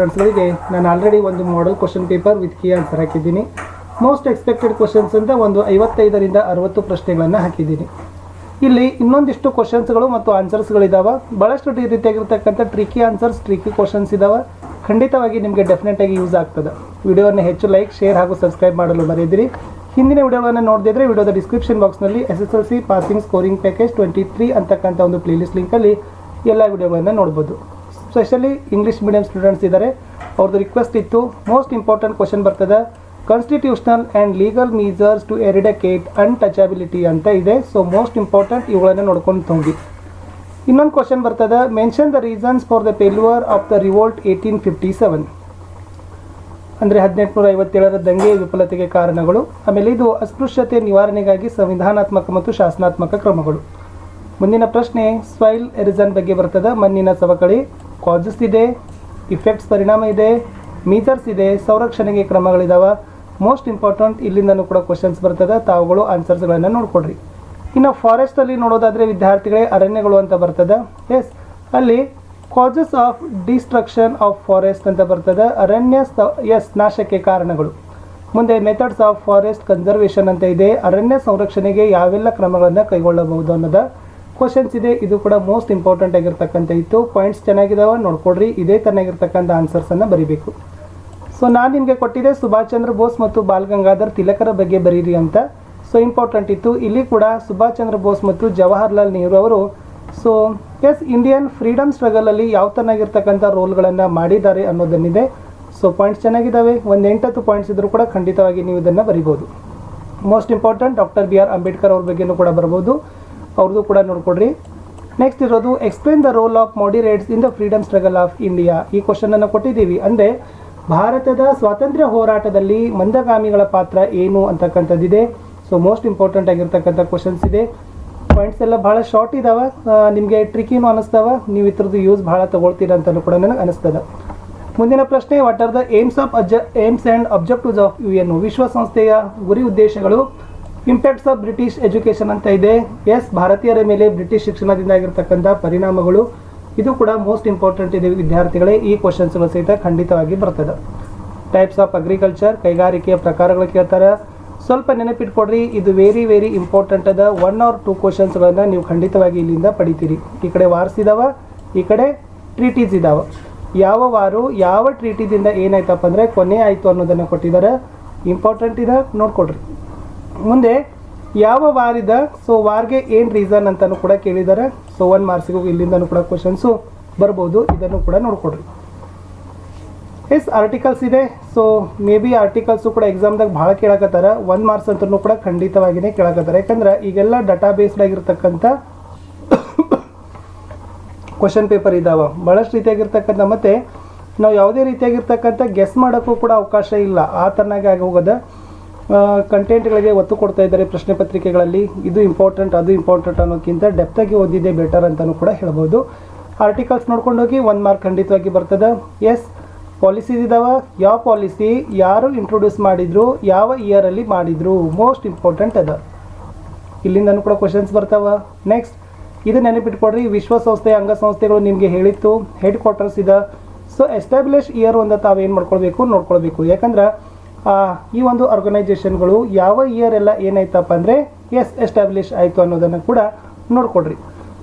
ಸ್ಟೂಡೆಂಟ್ಸ್ಗಳಿಗೆ ನಾನು ಆಲ್ರೆಡಿ ಒಂದು model question paper with key answer ಹಾಕಿದ್ದೀನಿ. ಮೋಸ್ಟ್ ಎಕ್ಸ್ಪೆಕ್ಟೆಡ್ ಕ್ವಶನ್ಸ್ ಅಂತ ಒಂದು 55ರಿಂದ 60 ಪ್ರಶ್ನೆಗಳನ್ನು ಹಾಕಿದ್ದೀನಿ. ಇಲ್ಲಿ ಇನ್ನೊಂದಿಷ್ಟು ಕ್ವಶನ್ಸ್ಗಳು ಮತ್ತು ಆನ್ಸರ್ಸ್ಗಳಿದ್ದಾವೆ. ಭಾಳಷ್ಟು ರೀತಿಯಾಗಿರ್ತಕ್ಕಂಥ ಟ್ರಿಕಿ ಆನ್ಸರ್ಸ್, ಟ್ರಿಕಿ ಕ್ವಶನ್ಸ್ ಇದ್ದಾವೆ. ಖಂಡಿತವಾಗಿ ನಿಮಗೆ ಡೆಫಿನೆಟಾಗಿ ಯೂಸ್ ಆಗ್ತದೆ. ವಿಡಿಯೋವನ್ನು ಹೆಚ್ಚು ಲೈಕ್, ಶೇರ್ ಹಾಗೂ ಸಬ್ಸ್ಕ್ರೈಬ್ ಮಾಡಲು ಮರೆಯದಿರಿ. ಹಿಂದಿನ ವಿಡಿಯೋವನ್ನು ನೋಡದಿದ್ದರೆ ವಿಡಿಯೋದ ಡಿಸ್ಕ್ರಿಪ್ಷನ್ ಬಾಕ್ಸ್ನಲ್ಲಿ SSLC ಪಾಸಿಂಗ್ ಸ್ಕೋರಿಂಗ್ ಪ್ಯಾಕೇಜ್ 23 ಅಂತಕ್ಕಂಥ ಒಂದು ಪ್ಲೇಲಿಸ್ಟ್ ಲಿಂಕಲ್ಲಿ ಎಲ್ಲ ವಿಡಿಯೋಗಳನ್ನು ನೋಡ್ಬೋದು. ಸ್ಪೆಷಲಿ ಇಂಗ್ಲೀಷ್ ಮೀಡಿಯಂ ಸ್ಟೂಡೆಂಟ್ಸ್ ಇದ್ದಾರೆ, ಅವ್ರದ್ದು ರಿಕ್ವೆಸ್ಟ್ ಇತ್ತು. ಮೋಸ್ಟ್ ಇಂಪಾರ್ಟೆಂಟ್ ಕ್ವಶನ್ ಬರ್ತದೆ, constitutional and legal measures to eradicate untouchability ಅಂತ ಇದೆ. ಸೊ ಮೋಸ್ಟ್ ಇಂಪಾರ್ಟೆಂಟ್ ಇವುಗಳನ್ನು ನೋಡ್ಕೊಂಡು ಹೋಗಿ. ಇನ್ನೊಂದು ಕ್ವಶನ್ ಬರ್ತದೆ, mention the reasons for the failure of the revolt 1857 ಅಂದರೆ 1857ರ ದಂಗೆ ವಿಫಲತೆಗೆ ಕಾರಣಗಳು. ಆಮೇಲೆ ಇದು ಅಸ್ಪೃಶ್ಯತೆ ನಿವಾರಣೆಗಾಗಿ ಸಂವಿಧಾನಾತ್ಮಕ ಮತ್ತು ಶಾಸನಾತ್ಮಕ ಕ್ರಮಗಳು. ಮುಂದಿನ ಪ್ರಶ್ನೆ ಸಾಯಿಲ್ ಎರಿಸನ್ ಬಗ್ಗೆ ಬರ್ತದೆ. ಮಣ್ಣಿನ ಸವಕಳಿ, ಕಾಸಸ್ ಇದೆ, ಇಫೆಕ್ಟ್ಸ್ ಪರಿಣಾಮ ಇದೆ, ಮೀಸರ್ಸ್ ಇದೆ, ಸಂರಕ್ಷಣೆಗೆ ಕ್ರಮಗಳಿದಾವೆ. ಮೋಸ್ಟ್ ಇಂಪಾರ್ಟೆಂಟ್ ಇಲ್ಲಿಂದನೂ ಕೂಡ ಕ್ವಶನ್ಸ್ ಬರ್ತದೆ. ತಾವುಗಳು ಆನ್ಸರ್ಸ್ಗಳನ್ನು ನೋಡ್ಕೊಡ್ರಿ. ಇನ್ನು ಫಾರೆಸ್ಟಲ್ಲಿ ನೋಡೋದಾದರೆ ವಿದ್ಯಾರ್ಥಿಗಳೇ ಅರಣ್ಯಗಳು ಅಂತ ಬರ್ತದೆ. ಅಲ್ಲಿ causes of destruction of forest ಅಂತ ಬರ್ತದೆ. ಅರಣ್ಯ ನಾಶಕ್ಕೆ ಕಾರಣಗಳು. ಮುಂದೆ ಮೆಥಡ್ಸ್ ಆಫ್ ಫಾರೆಸ್ಟ್ ಕನ್ಸರ್ವೇಷನ್ ಅಂತ ಇದೆ. ಅರಣ್ಯ ಸಂರಕ್ಷಣೆಗೆ ಯಾವೆಲ್ಲ ಕ್ರಮಗಳನ್ನು ಕೈಗೊಳ್ಳಬಹುದು ಅನ್ನೋದ ಕ್ವಶನ್ಸ್ ಇದೆ. ಇದು ಕೂಡ ಮೋಸ್ಟ್ ಇಂಪಾರ್ಟೆಂಟ್ ಆಗಿರ್ತಕ್ಕಂಥ ಇತ್ತು. ಪಾಯಿಂಟ್ಸ್ ಚೆನ್ನಾಗಿದ್ದಾವೆ, ನೋಡ್ಕೊಡ್ರಿ. ಇದೇ ತನ್ನಾಗಿರ್ತಕ್ಕಂಥ ಆನ್ಸರ್ಸನ್ನು ಬರೀಬೇಕು. ಸೊ ನಾನು ನಿಮಗೆ ಕೊಟ್ಟಿದ್ದೆ ಸುಭಾಷ್ ಚಂದ್ರ ಬೋಸ್ ಮತ್ತು ಬಾಲ್ ಗಂಗಾಧರ್ ತಿಲಕರ ಬಗ್ಗೆ ಬರೀರಿ ಅಂತ. ಸೊ ಇಂಪಾರ್ಟೆಂಟ್ ಇತ್ತು. ಇಲ್ಲಿ ಕೂಡ ಸುಭಾಷ್ ಚಂದ್ರ ಬೋಸ್ ಮತ್ತು ಜವಾಹರ್ಲಾಲ್ ನೆಹರು ಅವರು ಇಂಡಿಯನ್ ಫ್ರೀಡಮ್ ಸ್ಟ್ರಗಲಲ್ಲಿ ಯಾವ ತನ್ನಾಗಿರ್ತಕ್ಕಂಥ ರೋಲ್ಗಳನ್ನು ಮಾಡಿದ್ದಾರೆ ಅನ್ನೋದನ್ನಿದೆ. ಸೊ ಪಾಯಿಂಟ್ಸ್ ಚೆನ್ನಾಗಿದ್ದಾವೆ. ಒಂದು 8-10 ಪಾಯಿಂಟ್ಸ್ ಇದ್ರೂ ಕೂಡ ಖಂಡಿತವಾಗಿ ನೀವು ಇದನ್ನು ಬರಿಬೋದು. Most important doctor BR Ambedkar ಅವ್ರ ಬಗ್ಗೆನೂ ಕೂಡ ಬರ್ಬೋದು, ಅವ್ರದ್ದು ಕೂಡ ನೋಡ್ಕೊಡ್ರಿ. ನೆಕ್ಸ್ಟ್ ಇರೋದು explain the role of moderates in the freedom struggle of India. ಈ ಕ್ವಶನನ್ನು ಕೊಟ್ಟಿದ್ದೀವಿ. ಅಂದರೆ ಭಾರತದ ಸ್ವಾತಂತ್ರ್ಯ ಹೋರಾಟದಲ್ಲಿ ಮಂದಗಾಮಿಗಳ ಪಾತ್ರ ಏನು ಅಂತಕ್ಕಂಥದ್ದಿದೆ. ಸೊ ಮೋಸ್ಟ್ ಇಂಪಾರ್ಟೆಂಟ್ ಆಗಿರ್ತಕ್ಕಂಥ ಕ್ವಶನ್ಸ್ ಇದೆ. ಪಾಯಿಂಟ್ಸ್ ಎಲ್ಲ ಭಾಳ ಶಾರ್ಟ್ ಇದ್ದಾವೆ, ನಿಮಗೆ ಟ್ರಿಕಿನೂ ಅನ್ನಿಸ್ತಾವೆ. ನೀವು ಇದ್ರದ್ದು ಯೂಸ್ ಭಾಳ ತೊಗೊಳ್ತೀರ ಅಂತಲೂ ಕೂಡ ನನಗೆ ಅನಿಸ್ತದೆ. ಮುಂದಿನ ಪ್ರಶ್ನೆ, what are the aims and objectives of UN. ವಿಶ್ವಸಂಸ್ಥೆಯ ಗುರಿ ಉದ್ದೇಶಗಳು. ಇಂಪ್ಯಾಕ್ಟ್ಸ್ ಆಫ್ ಬ್ರಿಟಿಷ್ ಎಜುಕೇಷನ್ ಅಂತ ಇದೆ. ಭಾರತೀಯರ ಮೇಲೆ ಬ್ರಿಟಿಷ್ ಶಿಕ್ಷಣದಿಂದ ಆಗಿರ್ತಕ್ಕಂಥ ಪರಿಣಾಮಗಳು. ಇದು ಕೂಡ ಮೋಸ್ಟ್ ಇಂಪಾರ್ಟೆಂಟ್ ಇದೆ ವಿದ್ಯಾರ್ಥಿಗಳೇ. ಈ ಕ್ವಶನ್ಸ್ಗಳು ಸಹಿತ ಖಂಡಿತವಾಗಿ ಬರ್ತದೆ. ಟೈಪ್ಸ್ ಆಫ್ ಅಗ್ರಿಕಲ್ಚರ್, ಕೈಗಾರಿಕೆಯ ಪ್ರಕಾರಗಳು ಕೇಳ್ತಾರೆ. ಸ್ವಲ್ಪ ನೆನಪಿಟ್ಕೊಡ್ರಿ, ಇದು ವೆರಿ ವೆರಿ ಇಂಪಾರ್ಟೆಂಟ್ ಅದ. 1 or 2 ಕ್ವಶನ್ಸ್ಗಳನ್ನು ನೀವು ಖಂಡಿತವಾಗಿ ಇಲ್ಲಿಂದ ಪಡಿತೀರಿ. ಈ ಕಡೆ ವಾರ್ಸ್ ಇದಾವೆ, ಈ ಕಡೆ ಟ್ರೀಟೀಸ್ ಇದಾವೆ. ಯಾವ ವಾರು ಯಾವ ಟ್ರೀಟಿದಿಂದ ಏನಾಯ್ತಪ್ಪ ಅಂದರೆ ಕೊನೆ ಆಯಿತು ಅನ್ನೋದನ್ನು ಕೊಟ್ಟಿದ್ದಾರೆ. ಇಂಪಾರ್ಟೆಂಟ್ ಇದೆ, ನೋಡ್ಕೊಡ್ರಿ. ಮುಂದೆ ಯಾವ ವಾರಿದ, ಸೊ ವಾರ್ಗೆ ಏನು ರೀಸನ್ ಅಂತಲೂ ಕೂಡ ಕೇಳಿದ್ದಾರೆ. ಸೊ 1 ಮಾರ್ಕ್ಸಿಗೂ ಇಲ್ಲಿಂದನೂ ಕೂಡ ಕ್ವಶನ್ಸು ಬರ್ಬೋದು, ಇದನ್ನು ಕೂಡ ನೋಡ್ಕೊಡ್ರಿ. ಆರ್ಟಿಕಲ್ಸ್ ಇದೆ. ಸೊ ಮೇ ಬಿ ಆರ್ಟಿಕಲ್ಸು ಕೂಡ ಎಕ್ಸಾಮ್ದಾಗ ಭಾಳ ಕೇಳಕತ್ತಾರ. 1 ಮಾರ್ಕ್ಸ್ ಅಂತಲೂ ಕೂಡ ಖಂಡಿತವಾಗಿಯೇ ಕೇಳಕತ್ತಾರೆ. ಯಾಕಂದ್ರೆ ಈಗೆಲ್ಲ ಡಾಟಾ ಬೇಸ್ಡ್ ಆಗಿರ್ತಕ್ಕಂಥ ಕ್ವಶನ್ ಪೇಪರ್ ಇದ್ದಾವೆ ಭಾಳಷ್ಟು ರೀತಿಯಾಗಿರ್ತಕ್ಕಂಥ. ಮತ್ತು ನಾವು ಯಾವುದೇ ರೀತಿಯಾಗಿರ್ತಕ್ಕಂಥ ಗೆಸ್ ಮಾಡೋಕ್ಕೂ ಕೂಡ ಅವಕಾಶ ಇಲ್ಲ. ಆ ಥರನಾಗಿ ಆಗಿ ಹೋಗೋದು. ಕಂಟೆಂಟ್ಗಳಿಗೆ ಒತ್ತು ಕೊಡ್ತಾ ಇದ್ದಾರೆ ಪ್ರಶ್ನೆ ಪತ್ರಿಕೆಗಳಲ್ಲಿ. ಇದು ಇಂಪಾರ್ಟೆಂಟ್, ಅದು ಇಂಪಾರ್ಟೆಂಟ್ ಅನ್ನೋಕ್ಕಿಂತ ಡೆಪ್ತಾಗಿ ಓದಿದ್ದೇ ಬೆಟರ್ ಅಂತಲೂ ಕೂಡ ಹೇಳ್ಬೋದು. ಆರ್ಟಿಕಲ್ಸ್ ನೋಡ್ಕೊಂಡು ಹೋಗಿ 1 ಮಾರ್ಕ್ ಖಂಡಿತವಾಗಿ ಬರ್ತದೆ. ಪಾಲಿಸೀಸ್ ಇದ್ದಾವೆ. ಯಾವ ಪಾಲಿಸಿ ಯಾರು ಇಂಟ್ರೊಡ್ಯೂಸ್ ಮಾಡಿದ್ರು, ಯಾವ ಇಯರಲ್ಲಿ ಮಾಡಿದ್ರು, ಮೋಸ್ಟ್ ಇಂಪಾರ್ಟೆಂಟ್ ಅದ. ಇಲ್ಲಿಂದನೂ ಕೂಡ ಕ್ವಶನ್ಸ್ ಬರ್ತಾವೆ. ನೆಕ್ಸ್ಟ್ ಇದು ನೆನಪಿಟ್ಕೊಡ್ರಿ, ವಿಶ್ವಸಂಸ್ಥೆಯ ಅಂಗಸಂಸ್ಥೆಗಳು ನಿಮಗೆ ಹೇಳಿತ್ತು, ಹೆಡ್ ಕ್ವಾರ್ಟರ್ಸ್ ಇದೆ. ಸೊ ಎಸ್ಟಾಬ್ಲಿಷ್ ಇಯರ್ ಒಂದು ತಾವೇನು ಮಾಡ್ಕೊಳ್ಬೇಕು ನೋಡ್ಕೊಳ್ಬೇಕು. ಯಾಕಂದ್ರೆ ಈ ಒಂದು ಆರ್ಗನೈಜೇಷನ್ಗಳು ಯಾವ ಇಯರ್ ಎಲ್ಲ ಏನಾಯ್ತಪ್ಪ ಅಂದರೆ ಎಸ್ಟಾಬ್ಲಿಷ್ ಆಯಿತು ಅನ್ನೋದನ್ನು ಕೂಡ ನೋಡ್ಕೊಡ್ರಿ.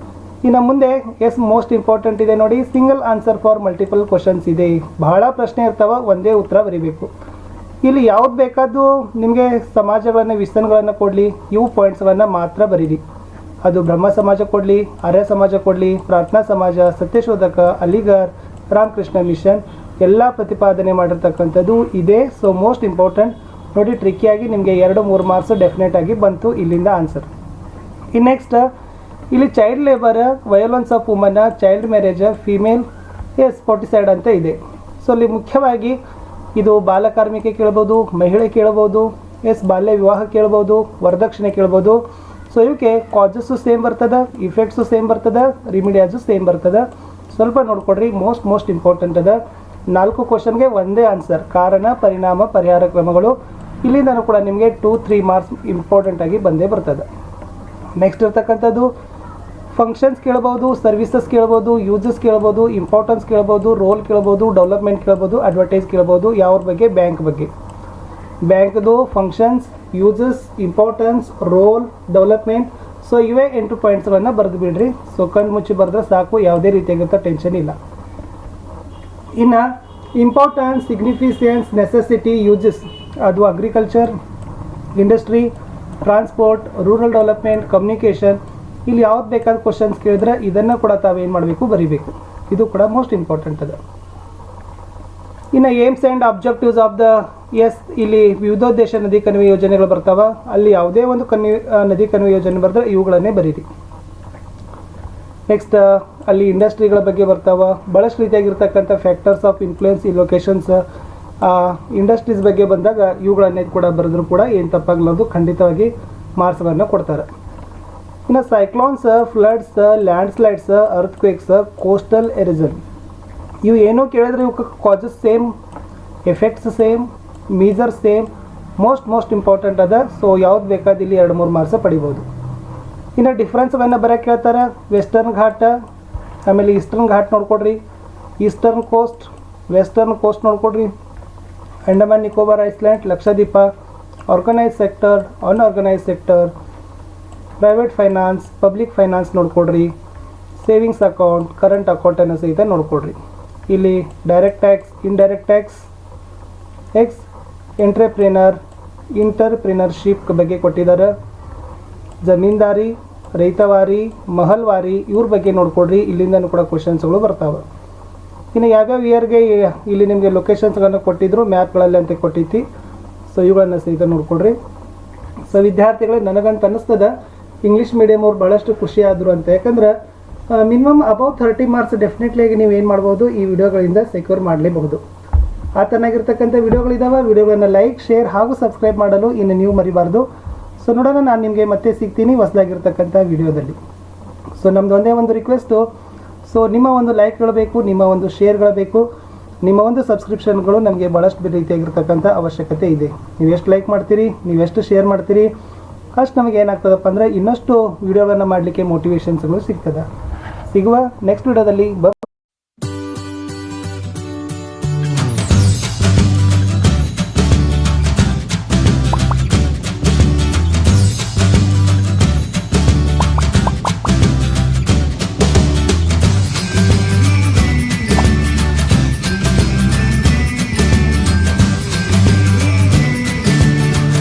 ಇನ್ನು ಮುಂದೆ ಮೋಸ್ಟ್ ಇಂಪಾರ್ಟೆಂಟ್ ಇದೆ ನೋಡಿ, single answer for multiple questions ಇದೆ. ಬಹಳ ಪ್ರಶ್ನೆ ಇರ್ತಾವೆ, ಒಂದೇ ಉತ್ತರ ಬರೀಬೇಕು. ಇಲ್ಲಿ ಯಾವ್ದು ಬೇಕಾದ್ದು ನಿಮಗೆ ಸಮಾಜಗಳನ್ನು ವಿಸ್ತರಣೆಗಳನ್ನು ಕೊಡಲಿ, ಇವು ಪಾಯಿಂಟ್ಸ್ಗಳನ್ನು ಮಾತ್ರ ಬರೀರಿ. ಅದು ಬ್ರಹ್ಮ ಸಮಾಜ ಕೊಡಲಿ, ಆರ್ಯ ಸಮಾಜ ಕೊಡಲಿ, ಪ್ರಾರ್ಥನಾ ಸಮಾಜ, ಸತ್ಯಶೋಧಕ, ಅಲಿಗರ್, ರಾಮಕೃಷ್ಣ ಮಿಷನ್ ಎಲ್ಲ ಪ್ರತಿಪಾದನೆ ಮಾಡಿರ್ತಕ್ಕಂಥದ್ದು ಇದೆ. ಸೊ ಮೋಸ್ಟ್ ಇಂಪಾರ್ಟೆಂಟ್ ನೋಡಿ, ಟ್ರಿಕ್ಕಿಯಾಗಿ ನಿಮಗೆ 2-3 ಮಾರ್ಕ್ಸ್ ಡೆಫಿನೆಟ್ ಆಗಿ ಬಂತು ಇಲ್ಲಿಂದ ಆನ್ಸರ್. ಇನ್ನು ನೆಕ್ಸ್ಟ್ ಇಲ್ಲಿ child labour, violence of woman, child marriage, female foeticide ಅಂತ ಇದೆ. ಸೊ ಅಲ್ಲಿ ಮುಖ್ಯವಾಗಿ ಇದು ಬಾಲಕಾರ್ಮಿಕೆ ಕೇಳ್ಬೋದು, ಮಹಿಳೆ ಕೇಳ್ಬೋದು, ಬಾಲ್ಯ ವಿವಾಹ ಕೇಳ್ಬೋದು, ವರದಕ್ಷಿಣೆ ಕೇಳ್ಬೋದು. ಸೊ ಇವಕ್ಕೆ ಕಾಸಸ್ಸು ಸೇಮ್ ಬರ್ತದೆ, ಇಫೆಕ್ಟ್ಸು ಸೇಮ್ ಬರ್ತದೆ, ರಿಮಿಡಿಯಾಸು ಸೇಮ್ ಬರ್ತದೆ. ಸ್ವಲ್ಪ ನೋಡ್ಕೊಡ್ರಿ. ಮೋಸ್ಟ್ ಇಂಪಾರ್ಟೆಂಟ್ ಅದ. 4 ಕ್ವಶನ್ಗೆ ಒಂದೇ ಆನ್ಸರ್, ಕಾರಣ, ಪರಿಣಾಮ, ಪರಿಹಾರ ಕ್ರಮಗಳು. ಇಲ್ಲಿಂದನೂ ಕೂಡ ನಿಮಗೆ 2-3 ಮಾರ್ಕ್ಸ್ ಇಂಪಾರ್ಟೆಂಟ್ ಆಗಿ ಬಂದೇ ಬರ್ತದೆ. ನೆಕ್ಸ್ಟ್ ಇರ್ತಕ್ಕಂಥದ್ದು ಫಂಕ್ಷನ್ಸ್ ಕೇಳ್ಬೋದು, ಸರ್ವಿಸಸ್ ಕೇಳ್ಬೋದು, ಯೂಸಸ್ ಕೇಳ್ಬೋದು, ಇಂಪಾರ್ಟೆನ್ಸ್ ಕೇಳ್ಬೋದು, ರೋಲ್ ಕೇಳ್ಬೋದು, ಡೆವಲಪ್ಮೆಂಟ್ ಕೇಳ್ಬೋದು, ಅಡ್ವರ್ಟೈಸ್ ಕೇಳ್ಬೋದು. ಯಾವ್ರ ಬಗ್ಗೆ? ಬ್ಯಾಂಕ್ ಬಗ್ಗೆ. ಬ್ಯಾಂಕ್ದು functions, uses, importance, role, development. So ಇವೇ 8 ಪಾಯಿಂಟ್ಸ್ಗಳನ್ನು ಬರೆದು ಬಿಡ್ರಿ. ಸೊ ಕಣ್ಣು ಮುಚ್ಚಿ ಬರೆದ್ರೆ ಸಾಕು, ಯಾವುದೇ ರೀತಿಯಾಗಿಂಥ ಟೆನ್ಷನ್ ಇಲ್ಲ. ಇನ್ನು ಇಂಪಾರ್ಟೆನ್ಸ್, ಸಿಗ್ನಿಫಿಕೆನ್ಸ್, ನೆಸೆಸಿಟಿ, ಯೂಸಸ್ ಅದು agriculture, industry, transport, rural development, communication. ಇಲ್ಲಿ ಯಾವ್ದು ಬೇಕಾದ ಕ್ವಶನ್ಸ್ ಕೇಳಿದ್ರೆ ಇದನ್ನು ಕೂಡ ತಾವೇನು ಮಾಡಬೇಕು? ಬರೀಬೇಕು. ಇದು ಕೂಡ ಮೋಸ್ಟ್ ಇಂಪಾರ್ಟೆಂಟ್ ಅದು. ಇನ್ನು aims and objectives of the ಇಲ್ಲಿ ವಿವಿಧೋದ್ದೇಶ ನದಿ ಕಣಿವೆ ಯೋಜನೆಗಳು ಬರ್ತಾವ. ಅಲ್ಲಿ ಯಾವುದೇ ಒಂದು ನದಿ ಕಣಿವೆ ಯೋಜನೆ ಬರೆದ್ರೆ ಇವುಗಳನ್ನೇ ಬರೀರಿ. ನೆಕ್ಸ್ಟ್ ಅಲ್ಲಿ ಇಂಡಸ್ಟ್ರಿಗಳ ಬಗ್ಗೆ ಬರ್ತಾವ. ಭಾಳಷ್ಟು ರೀತಿಯಾಗಿರ್ತಕ್ಕಂಥ ಫ್ಯಾಕ್ಟರ್ಸ್ ಆಫ್ ಇನ್ಫ್ಲೂಯೆನ್ಸ್ ಈ ಲೊಕೇಶನ್ಸ್, ಇಂಡಸ್ಟ್ರೀಸ್ ಬಗ್ಗೆ ಬಂದಾಗ ಇವುಗಳನ್ನೇ ಕೂಡ ಬರೆದ್ರು ಕೂಡ ಏನು ತಪ್ಪಾಗಲಾರ್ದು ಖಂಡಿತವಾಗಿ ಮಾರ್ಕ್ಸ್ಗಳನ್ನು ಕೊಡ್ತಾರೆ. ಇನ್ನು cyclones, floods, landslides, earthquakes, coastal erosion ಇವು ಏನೋ ಕೇಳಿದ್ರೆ ಇವಕ್ಕೆ causes same, effects same, measure same, most important ಅದ. ಸೊ ಯಾವ್ದು ಬೇಕಾದ ಇಲ್ಲಿ 2-3 ಮಾರ್ಕ್ಸ್ ಪಡಿಬೋದು. ಇನ್ನು ಡಿಫ್ರೆನ್ಸನ್ನು ಬರೋಕ್ಕೆ ಕೇಳ್ತಾರೆ. ವೆಸ್ಟರ್ನ್ ಘಾಟ್, ಆಮೇಲೆ ಈಸ್ಟರ್ನ್ ಘಾಟ್ ನೋಡ್ಕೊಡ್ರಿ, ಈಸ್ಟರ್ನ್ ಕೋಸ್ಟ್, ವೆಸ್ಟರ್ನ್ ಕೋಸ್ಟ್ ನೋಡ್ಕೊಡ್ರಿ, Andaman Nicobar island, Lakshadweep, organise sector, unorganise sector, private finance, public finance ನೋಡ್ಕೊಡ್ರಿ, ಸೇವಿಂಗ್ಸ್ ಅಕೌಂಟ್, ಕರೆಂಟ್ ಅಕೌಂಟನ್ನು ಸಹಿತ ನೋಡ್ಕೊಡ್ರಿ. ಇಲ್ಲಿ direct tax, indirect tax, entrepreneurship ಬಗ್ಗೆ ಕೊಟ್ಟಿದ್ದಾರೆ. ಜಮೀನ್ದಾರಿ, ರೈತವಾರಿ, ಮಹಲ್ವಾರಿ ಇವ್ರ ಬಗ್ಗೆ ನೋಡ್ಕೊಡ್ರಿ. ಇಲ್ಲಿಂದನೂ ಕೂಡ ಕ್ವಶನ್ಸ್ಗಳು ಬರ್ತಾವೆ. ಇನ್ನು ಯಾವ್ಯಾವ ಇಯರ್ಗೆ ಇಲ್ಲಿ ನಿಮಗೆ ಲೊಕೇಶನ್ಸ್ಗಳನ್ನು ಕೊಟ್ಟಿದ್ರು ಮ್ಯಾಪ್ಗಳಲ್ಲಿ ಅಂತ ಕೊಟ್ಟೈತಿ. ಸೊ ಇವುಗಳನ್ನು ಸಹಿತ ನೋಡ್ಕೊಡ್ರಿ. ಸೊ ವಿದ್ಯಾರ್ಥಿಗಳೇ, ನನಗಂತ ಅನ್ನಿಸ್ತದೆ ಇಂಗ್ಲೀಷ್ ಮೀಡಿಯಮ್ ಅವ್ರು ಭಾಳಷ್ಟು ಖುಷಿ ಆದರು ಅಂತ. ಯಾಕಂದ್ರೆ ಮಿನಿಮಮ್ ಅಬೌವ್ 30 ಮಾರ್ಕ್ಸ್ ಡೆಫಿನೆಟ್ಲಿಯಾಗಿ ನೀವು ಏನು ಮಾಡ್ಬೋದು, ಈ ವಿಡಿಯೋಗಳಿಂದ ಸೆಕ್ಯೂರ್ ಮಾಡಲೇಬಹುದು. ಆ ತನ್ನಾಗಿರ್ತಕ್ಕಂಥ ವಿಡಿಯೋಗಳಿದ್ದಾವೆ. ವಿಡಿಯೋಗಳನ್ನು ಲೈಕ್, ಶೇರ್ ಹಾಗೂ ಸಬ್ಸ್ಕ್ರೈಬ್ ಮಾಡಲು ಇನ್ನು ನೀವು ಮರಿಬಾರ್ದು. ಸೊ ನೋಡೋಣ, ನಾನು ನಿಮಗೆ ಮತ್ತೆ ಸಿಗ್ತೀನಿ ಹೊಸದಾಗಿರ್ತಕ್ಕಂಥ ವಿಡಿಯೋದಲ್ಲಿ. ಸೊ ನಮ್ಮದು ಒಂದೇ ಒಂದು ರಿಕ್ವೆಸ್ಟು, ಸೊ ನಿಮ್ಮ ಒಂದು ಲೈಕ್ಗಳು ಬೇಕು, ನಿಮ್ಮ ಒಂದು ಶೇರ್ಗಳು ಬೇಕು, ನಿಮ್ಮ ಒಂದು ಸಬ್ಸ್ಕ್ರಿಪ್ಷನ್ಗಳು ನಮಗೆ ಭಾಳಷ್ಟು ರೀತಿಯಾಗಿರ್ತಕ್ಕಂಥ ಅವಶ್ಯಕತೆ ಇದೆ. ನೀವು ಎಷ್ಟು ಲೈಕ್ ಮಾಡ್ತೀರಿ, ನೀವು ಎಷ್ಟು ಶೇರ್ ಮಾಡ್ತೀರಿ, ಅಷ್ಟು ನಮಗೆ ಏನಾಗ್ತದಪ್ಪ ಅಂದರೆ ಇನ್ನಷ್ಟು ವಿಡಿಯೋಗಳನ್ನು ಮಾಡಲಿಕ್ಕೆ ಮೋಟಿವೇಶನ್ಸ್ಗಳು ಸಿಗ್ತದೆ. ಸಿಗುವ ನೆಕ್ಸ್ಟ್ ವಿಡಿಯೋದಲ್ಲಿ.